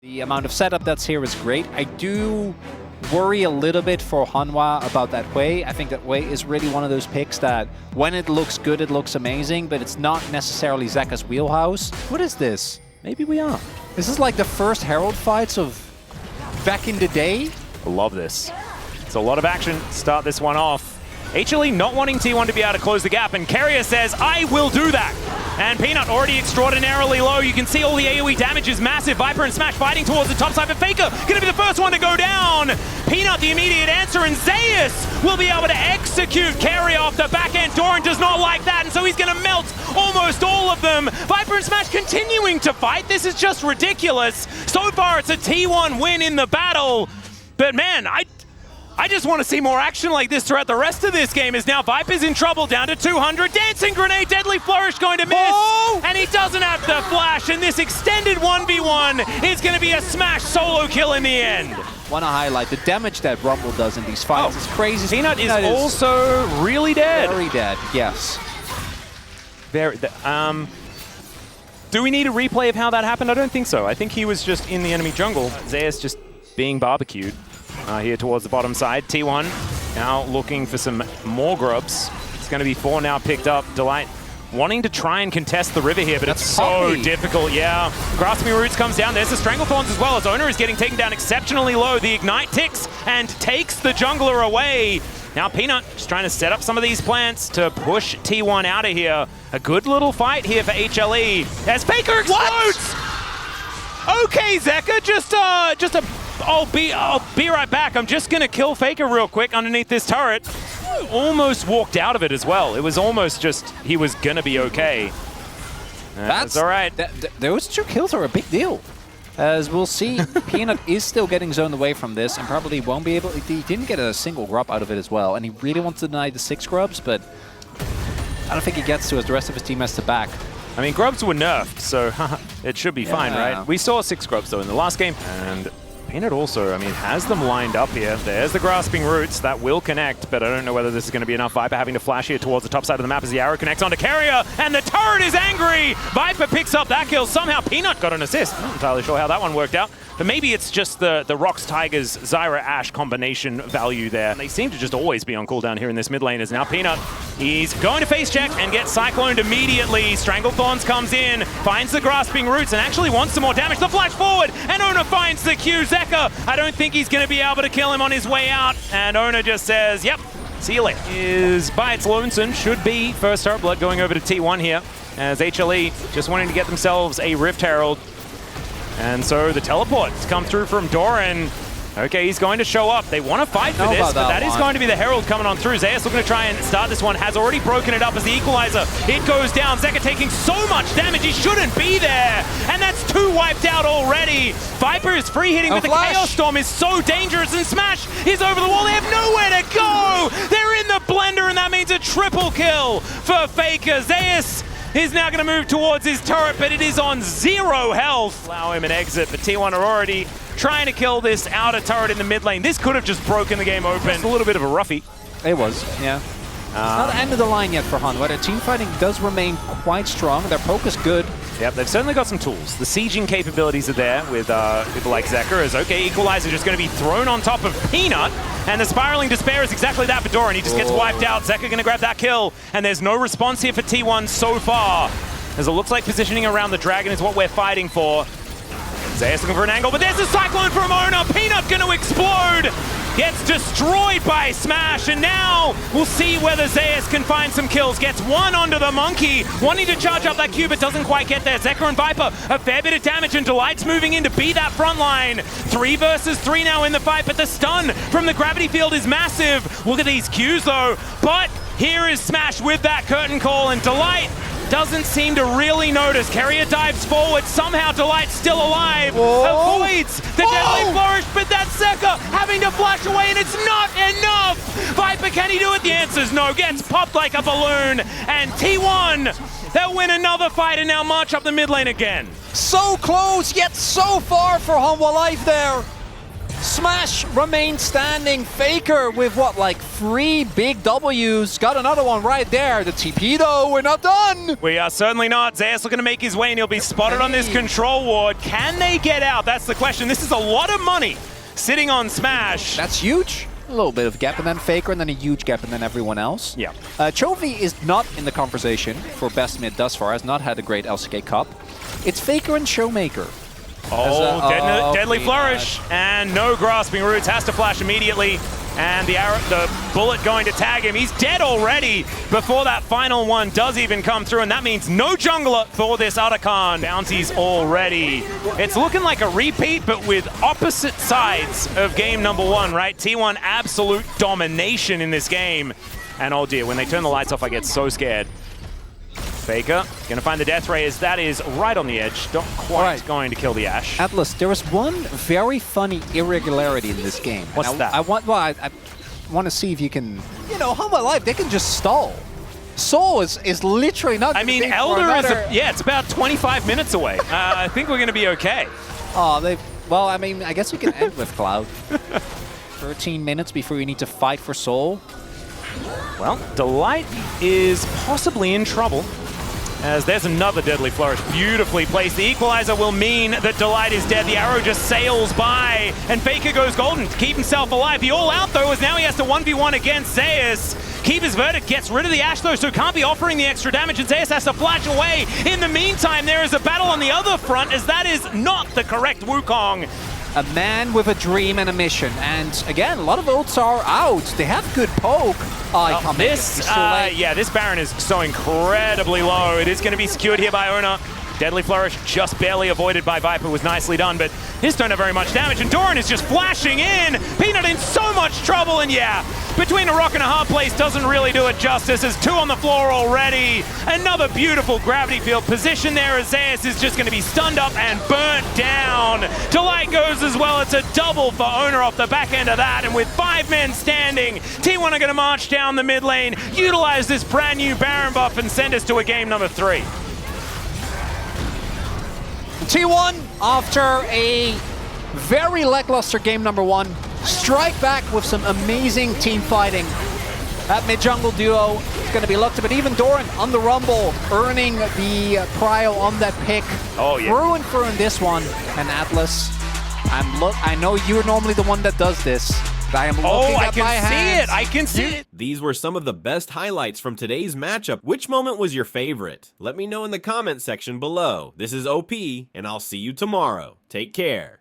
The amount of setup that's here is great. I do worry a little bit for Hanwha about that Wei. I think that Wei is really one of those picks that when it looks good, it looks amazing, but it's not necessarily Zeka's wheelhouse. What is this? Maybe we are. This is like the first Herald fights of back in the day. I love this. It's a lot of action. Start this one off. HLE not wanting T1 to be able to close the gap, and Carrier says, I will do that. And Peanut already extraordinarily low. You can see all the AoE damage is massive. Viper and Smash fighting towards the top side, but Faker gonna be the first one to go down. Peanut the immediate answer, and Zeus will be able to execute Carrier off the back end. Doran does not like that, and so he's gonna melt almost all of them. Viper and Smash continuing to fight. This is just ridiculous. So far, it's a T1 win in the battle. But man, I just want to see more action like this throughout the rest of this game, as now Viper's in trouble, down to 200. Dancing Grenade, Deadly Flourish going to miss. Oh! And he doesn't have the flash, and this extended 1v1 is going to be a Smash solo kill in the end. Want to highlight the damage that Rumble does in these fights. It's crazy. Peanut is also really dead. Very dead, yes. Very. Do we need a replay of how that happened? I don't think so. I think he was just in the enemy jungle. Zeus just being barbecued. Here towards the bottom side. T1 now looking for some more grubs. It's going to be 4 now picked up. Delight wanting to try and contest the river here, but it's so difficult. Yeah. Grasping Roots comes down. There's the Stranglethorns as well, as Owner is getting taken down exceptionally low. The Ignite ticks and takes the jungler away. Now Peanut just trying to set up some of these plants to push T1 out of here. A good little fight here for HLE as Faker explodes! What? Okay, Zeka, I'll be right back. I'm just going to kill Faker real quick underneath this turret. Almost walked out of it as well. It was almost just he was going to be okay. That's all right. Those 2 kills are a big deal. As we'll see, Peanut is still getting zoned away from this and probably won't be able... He didn't get a single grub out of it as well. And he really wants to deny the 6 grubs, but I don't think he gets to, as the rest of his team has to back. I mean, grubs were nerfed, so it should be fine, right? We saw 6 grubs, though, in the last game. And Peanut also, I mean, has them lined up here. There's the Grasping Roots. That will connect, but I don't know whether this is going to be enough. Viper having to flash here towards the top side of the map as the arrow connects onto Carrier, and the turret is angry! Viper picks up that kill. Somehow Peanut got an assist. I'm not entirely sure how that one worked out, but maybe it's just the Rox Tigers Zyra Ashe combination value there. They seem to just always be on cooldown here in this mid lane, as now Peanut, he's going to face check and get cycloned immediately. Stranglethorns comes in, finds the Grasping Roots, and actually wants some more damage. The flash forward, and Ona finds the Q. Zeka, I don't think he's going to be able to kill him on his way out, and Ona just says, yep, see you later. Is by its lonesome, should be first Heart Blood going over to T1 here, as HLE just wanting to get themselves a Rift Herald. And so the teleports come through from Doran. Okay, he's going to show up. They want to fight for this, but that is going to be the Herald coming on through. Zeus looking to try and start this one. Has already broken it up as the equalizer. It goes down. Zeka taking so much damage. He shouldn't be there. And that's 2 wiped out already. Viper is free hitting, but the Chaos Storm is so dangerous, and Smash is over the wall. They have nowhere to go. They're in the blender, and that means a triple kill for Faker. Zeus is now going to move towards his turret, but it is on 0 health. Allow him an exit, but T1 are already trying to kill this outer turret in the mid lane. This could have just broken the game open. It's a little bit of a roughie. It was, yeah. It's not the end of the line yet for Hanwha. Their team fighting does remain quite strong. Their poke is good. Yep, they've certainly got some tools. The sieging capabilities are there with people like Zeka. As okay, Equalizer just going to be thrown on top of Peanut, and the Spiraling Despair is exactly that for Doran. He just gets wiped out. Zeka going to grab that kill, and there's no response here for T1 so far, as it looks like positioning around the Dragon is what we're fighting for. Zeus looking for an angle, but there's a Cyclone from Ona. Peanut going to explode. Gets destroyed by Smash, and now we'll see whether Zeus can find some kills. Gets 1 onto the Monkey, wanting to charge up that Q, but doesn't quite get there. Zeka and Viper, a fair bit of damage, and Delight's moving in to be that front line. 3 versus 3 now in the fight, but the stun from the gravity field is massive. Look at these Qs though, but here is Smash with that curtain call, and Delight doesn't seem to really notice. Carrier dives forward. Somehow Delight's still alive. Avoids the Deadly Flourish, but that's Zeka having to flash away, and it's not enough. Viper, can he do it? The answer's no. Gets popped like a balloon. And T1, they'll win another fight and now march up the mid lane again. So close, yet so far for Hanwha Life there. Smash remains standing. Faker with what, like 3 big W's. Got another one right there. The TP though, we're not done. We are certainly not. Zeus looking to make his way and he'll be spotted on this control ward. Can they get out? That's the question. This is a lot of money sitting on Smash. That's huge. A little bit of gap and then Faker and then a huge gap and then everyone else. Yeah. Chovy is not in the conversation for best mid thus far. Has not had a great LCK Cup. It's Faker and Showmaker. Oh, deadly flourish, and no grasping roots, has to flash immediately, and the bullet going to tag him. He's dead already before that final one does even come through, and that means no jungler for this Otacon. Bounties already. It's looking like a repeat, but with opposite sides of game number 1, right? T1 absolute domination in this game, and oh dear, when they turn the lights off, I get so scared. Faker gonna find the death ray as that is right on the edge. Not quite going to kill the Ashe. Atlas, there was one very funny irregularity in this game. What's that? I want to see if you can, you know, Hanwha Live, they can just stall. Soul is literally not. I mean, Elder is it's about 25 minutes away. I think we're gonna be okay. Oh, well, I mean, I guess we can end with Cloud. 13 minutes before you need to fight for Soul. Well, Delight is possibly in trouble, as there's another deadly flourish, beautifully placed. The equalizer will mean that Delight is dead. The arrow just sails by, and Faker goes golden to keep himself alive. The all out though is now he has to 1v1 against Zeus. Keeper's Verdict gets rid of the Ashe though, so can't be offering the extra damage, and Zeus has to flash away. In the meantime, there is a battle on the other front, as that is not the correct Wukong. A man with a dream and a mission, and again, a lot of ults are out. They have good poke. This Baron is so incredibly low. It is going to be secured here by Ona. Deadly Flourish just barely avoided by Viper was nicely done, but his don't have very much damage, and Doran is just flashing in. Peanut in so much trouble, and yeah, between a rock and a hard place doesn't really do it justice. There's 2 on the floor already. Another beautiful gravity field position there as Zeus is just going to be stunned up and burnt down. Delight goes as well. It's a double for Owner off the back end of that, and with 5 men standing, T1 are going to march down the mid lane, utilize this brand new Baron buff, and send us to a game number 3. T1, after a very lackluster game number 1, strike back with some amazing team fighting. That mid-jungle duo is going to be looked at, but even Doran on the Rumble, earning the prio on that pick. Oh, yeah. Through and through in this one. And Atlas, I know you're normally the one that does this, but I am looking at my hands. I can see it. These were some of the best highlights from today's matchup. Which moment was your favorite? Let me know in the comment section below. This is OP, and I'll see you tomorrow. Take care.